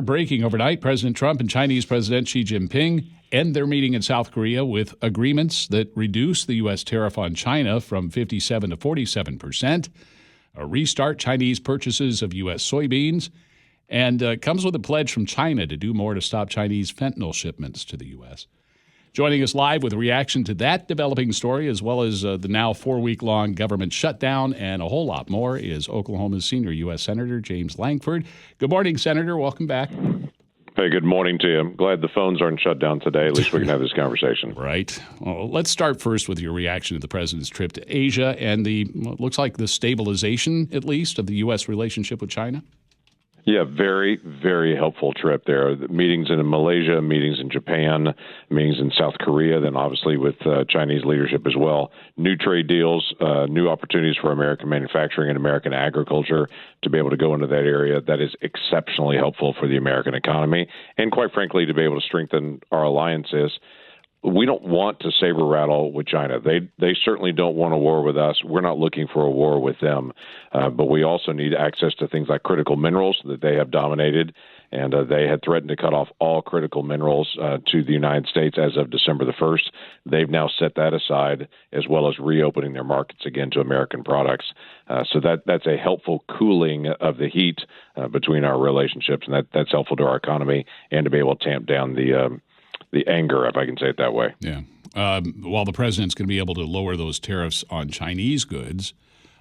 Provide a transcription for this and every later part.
Breaking overnight, President Trump and Chinese President Xi Jinping end their meeting in South Korea with agreements that reduce the U.S. tariff on China from 57 to 47%, restart Chinese purchases of U.S. soybeans, and comes with a pledge from China to do more to stop Chinese fentanyl shipments to the U.S. Joining us live with a reaction to that developing story, as well as the now 4-week-long government shutdown and a whole lot more, is Oklahoma's senior U.S. Senator James Lankford. Good morning, Senator. Welcome back. Hey, good morning to you. I'm glad the phones aren't shut down today. At least we can have this conversation. Right. Well, let's start first with your reaction to the president's trip to Asia and looks like the stabilization, at least, of the U.S. relationship with China. Yeah, very, very helpful trip there. The meetings in Malaysia, meetings in Japan, meetings in South Korea, then obviously with Chinese leadership as well. New trade deals, new opportunities for American manufacturing and American agriculture to be able to go into that area. That is exceptionally helpful for the American economy and, quite frankly, to be able to strengthen our alliances. We don't want to saber rattle with China. They certainly don't want a war with us. We're not looking for a war with them. But we also need access to things like critical minerals that they have dominated. And they had threatened to cut off all critical minerals to the United States as of December the 1st. They've now set that aside, as well as reopening their markets again to American products. So that's a helpful cooling of the heat between our relationships. And that's helpful to our economy and to be able to tamp down the anger, if I can say it that way. Yeah. While the president's going to be able to lower those tariffs on Chinese goods,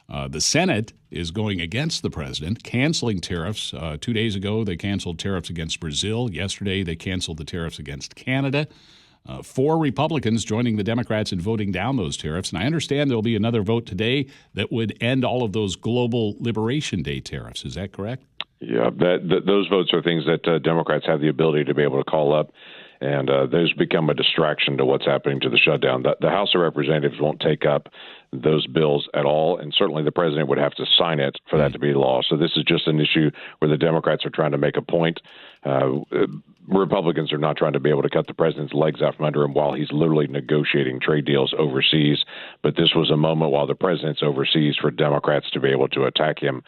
the Senate is going against the president, canceling tariffs. 2 days ago, they canceled tariffs against Brazil. Yesterday, they canceled the tariffs against Canada. 4 Republicans joining the Democrats in voting down those tariffs. And I understand there'll be another vote today that would end all of those Global Liberation Day tariffs. Is that correct? Yeah, those votes are things that Democrats have the ability to be able to call up. And those become a distraction to what's happening to the shutdown. The House of Representatives won't take up those bills at all, and certainly the president would have to sign it for that to be law. So this is just an issue where the Democrats are trying to make a point. Republicans are not trying to be able to cut the president's legs out from under him while he's literally negotiating trade deals overseas. But this was a moment while the president's overseas for Democrats to be able to attack him.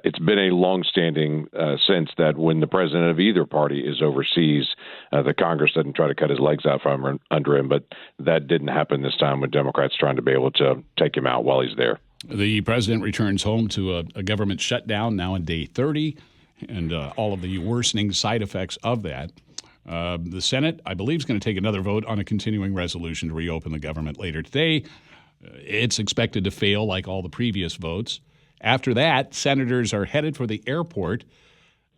It's been a longstanding sense that when the president of either party is overseas, the Congress doesn't try to cut his legs out from under him. But that didn't happen this time with Democrats trying to be able to take him out while he's there. The president returns home to a government shutdown now in day 30. And all of the worsening side effects of that. The Senate, I believe, is going to take another vote on a continuing resolution to reopen the government later today. It's expected to fail like all the previous votes. After that, senators are headed for the airport.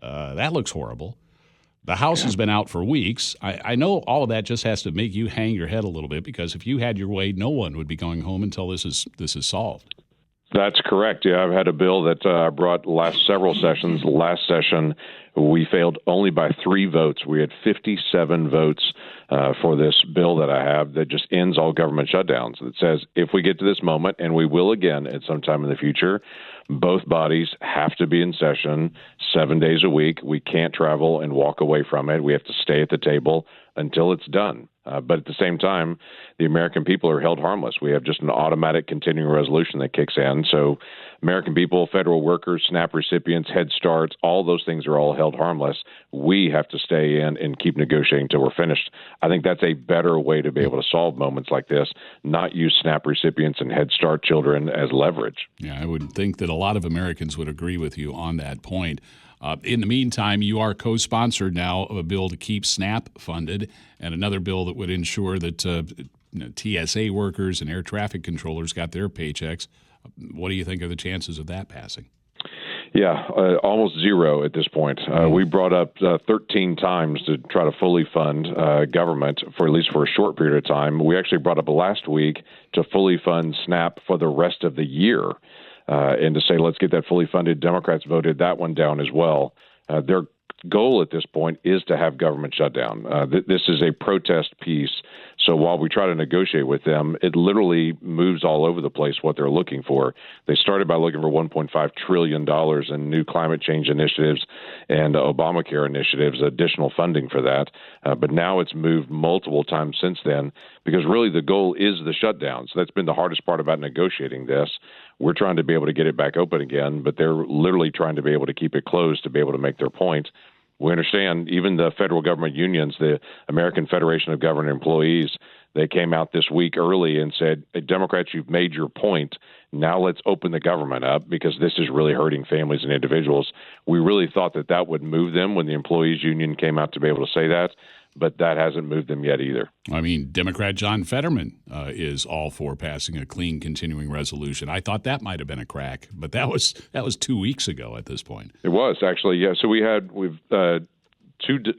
That looks horrible. The House has been out for weeks. I know all of that just has to make you hang your head a little bit, because if you had your way, no one would be going home until this is solved. That's correct. Yeah, I've had a bill that I brought last several sessions. Last session, we failed only by 3 votes. We had 57 votes for this bill that I have that just ends all government shutdowns. That says if we get to this moment, and we will again at some time in the future, both bodies have to be in session 7 days a week. We can't travel and walk away from it. We have to stay at the table until it's done. But at the same time, the American people are held harmless. We have just an automatic continuing resolution that kicks in. So American people, federal workers, SNAP recipients, Head Starts, all those things are all held harmless. We have to stay in and keep negotiating until we're finished. I think that's a better way to be able to solve moments like this, not use SNAP recipients and Head Start children as leverage. Yeah, I would think that a lot of Americans would agree with you on that point. In the meantime, you are co-sponsored now of a bill to keep SNAP funded and another bill that would ensure that TSA workers and air traffic controllers got their paychecks. What do you think are the chances of that passing? Yeah, almost zero at this point. We brought up 13 times to try to fully fund government for at least for a short period of time. We actually brought up last week to fully fund SNAP for the rest of the year. And to say, let's get that fully funded. Democrats voted that one down as well. Their goal at this point is to have government shutdown. This is a protest piece. So while we try to negotiate with them, it literally moves all over the place what they're looking for. They started by looking for $1.5 trillion in new climate change initiatives and Obamacare initiatives, additional funding for that. But now it's moved multiple times since then, because really the goal is the shutdown. So that's been the hardest part about negotiating this. We're trying to be able to get it back open again, but they're literally trying to be able to keep it closed to be able to make their point. We understand even the federal government unions, the American Federation of Government Employees, they came out this week early and said, hey, Democrats, you've made your point. Now let's open the government up because this is really hurting families and individuals. We really thought that that would move them when the employees union came out to be able to say that, but that hasn't moved them yet either. I mean, Democrat John Fetterman is all for passing a clean continuing resolution. I thought that might have been a crack, but that was 2 weeks ago at this point. It was actually, yeah. So we've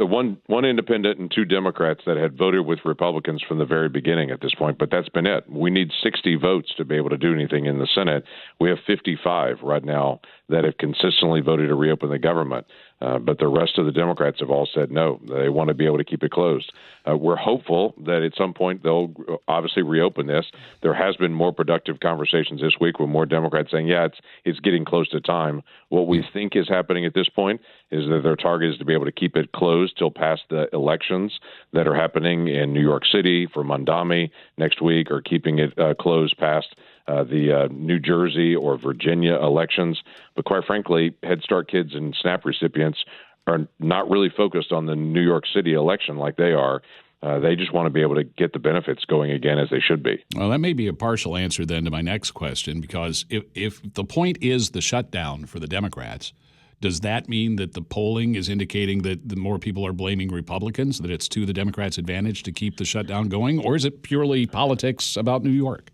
one independent and two Democrats that had voted with Republicans from the very beginning at this point, but that's been it. We need 60 votes to be able to do anything in the Senate. We have 55 right now that have consistently voted to reopen the government. But the rest of the Democrats have all said no. They want to be able to keep it closed. We're hopeful that at some point they'll obviously reopen this. There has been more productive conversations this week with more Democrats saying, yeah, it's getting close to time. What we think is happening at this point is that their target is to be able to keep it closed till past the elections that are happening in New York City for Mondami next week, or keeping it closed past the New Jersey or Virginia elections. But quite frankly, Head Start kids and SNAP recipients are not really focused on the New York City election like they are. They just want to be able to get the benefits going again as they should be. Well, that may be a partial answer then to my next question, because if the point is the shutdown for the Democrats, does that mean that the polling is indicating that the more people are blaming Republicans, that it's to the Democrats' advantage to keep the shutdown going, or is it purely politics about New York?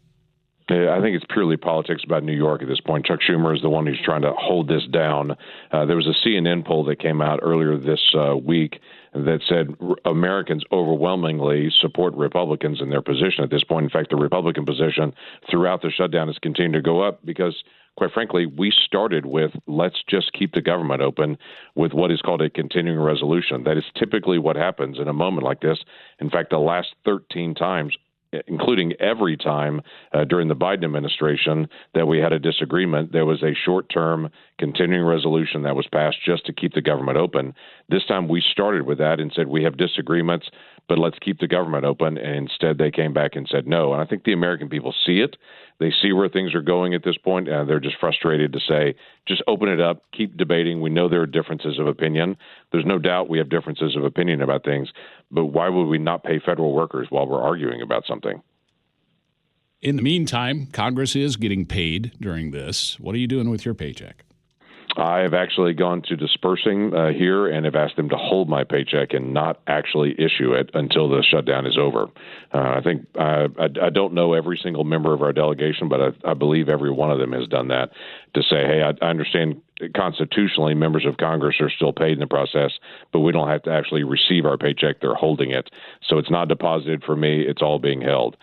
I think it's purely politics about New York at this point. Chuck Schumer is the one who's trying to hold this down. There was a CNN poll that came out earlier this week that said Americans overwhelmingly support Republicans in their position at this point. In fact, the Republican position throughout the shutdown has continued to go up because, quite frankly, we started with let's just keep the government open with what is called a continuing resolution. That is typically what happens in a moment like this. In fact, the last 13 times, including every time during the Biden administration that we had a disagreement, there was a short-term continuing resolution that was passed just to keep the government open. This time we started with that and said we have disagreements, but let's keep the government open. And instead they came back and said no. And I think the American people see it. They see where things are going at this point, and they're just frustrated to say, just open it up, keep debating. We know there are differences of opinion. There's no doubt we have differences of opinion about things, but why would we not pay federal workers while we're arguing about something? In the meantime, Congress is getting paid during this. What are you doing with your paycheck? I have actually gone to dispersing here and have asked them to hold my paycheck and not actually issue it until the shutdown is over. I think I don't know every single member of our delegation, but I believe every one of them has done that to say, hey, I understand constitutionally members of Congress are still paid in the process, but we don't have to actually receive our paycheck. They're holding it. So it's not deposited for me. It's all being held.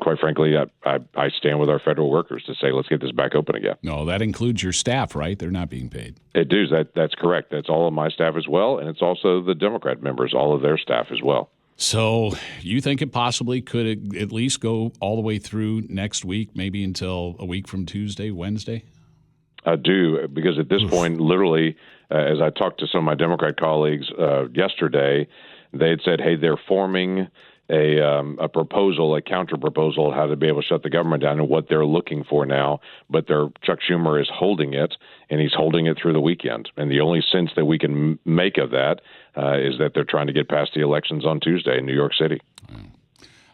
Quite frankly, I stand with our federal workers to say, let's get this back open again. No, that includes your staff, right? They're not being paid. It does. That's correct. That's all of my staff as well, and it's also the Democrat members, all of their staff as well. So you think it possibly could at least go all the way through next week, maybe until a week from Tuesday, Wednesday? I do, because at this point, literally, as I talked to some of my Democrat colleagues yesterday, they had said, hey, they're forming a proposal, a counter proposal, how to be able to shut the government down and what they're looking for now. But Chuck Schumer is holding it, and he's holding it through the weekend. And the only sense that we can make of that is that they're trying to get past the elections on Tuesday in New York City.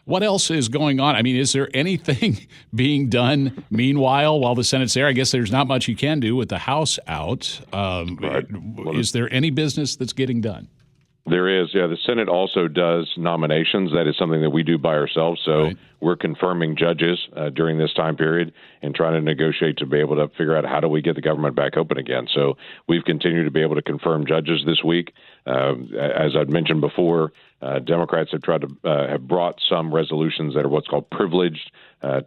What else is going on? I mean, is there anything being done meanwhile while the Senate's there? I guess there's not much you can do with the House out. Right. Is there any business that's getting done? There is, yeah. The Senate also does nominations. That is something that we do by ourselves. So Right. We're confirming judges during this time period and trying to negotiate to be able to figure out how do we get the government back open again. So we've continued to be able to confirm judges this week. As I'd mentioned before, Democrats have tried to have brought some resolutions that are what's called privileged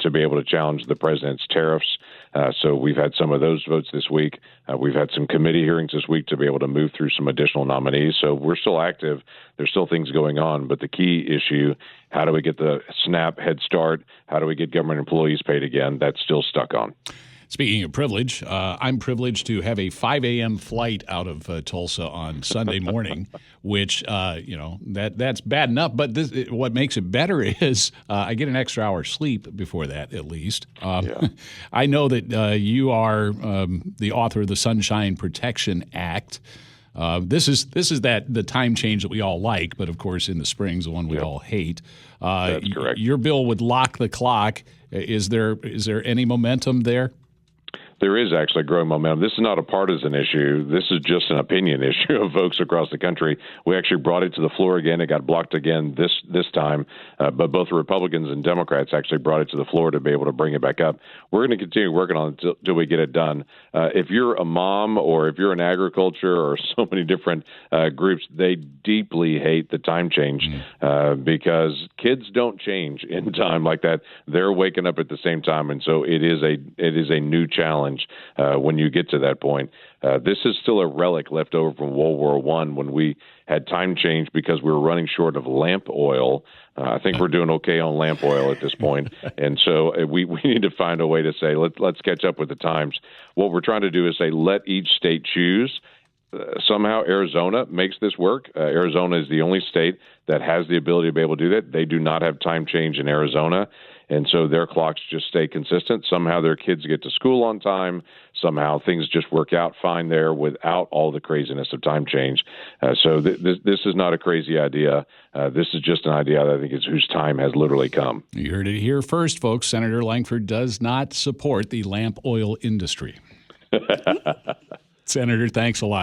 to be able to challenge the president's tariffs. So we've had some of those votes this week. We've had some committee hearings this week to be able to move through some additional nominees. So we're still active. There's still things going on. But the key issue, how do we get the SNAP Head Start? How do we get government employees paid again? That's still stuck on. Speaking of privilege, I'm privileged to have a 5 a.m. flight out of Tulsa on Sunday morning, which, that's bad enough. But what makes it better is I get an extra hour sleep before that, at least. I know that you are the author of the Sunshine Protection Act. This is the time change that we all like, but of course in the spring's the one we all hate. That's correct. Your bill would lock the clock. Is there any momentum there? There is actually growing momentum. This is not a partisan issue. This is just an opinion issue of folks across the country. We actually brought it to the floor again. It got blocked again this time, but both Republicans and Democrats actually brought it to the floor to be able to bring it back up. We're going to continue working on it until we get it done. If you're a mom or if you're in agriculture or so many different groups, they deeply hate the time change because kids don't change in time like that. They're waking up at the same time, and so it is a new challenge. When you get to that point. This is still a relic left over from World War I when we had time change because we were running short of lamp oil. I think we're doing okay on lamp oil at this point. And so we need to find a way to say, let's catch up with the times. What we're trying to do is say, let each state choose. Somehow Arizona makes this work. Arizona is the only state that has the ability to be able to do that. They do not have time change in Arizona. And so their clocks just stay consistent. Somehow their kids get to school on time. Somehow things just work out fine there without all the craziness of time change. So this is not a crazy idea. This is just an idea that I think is whose time has literally come. You heard it here first, folks. Senator Lankford does not support the lamp oil industry. Senator, thanks a lot.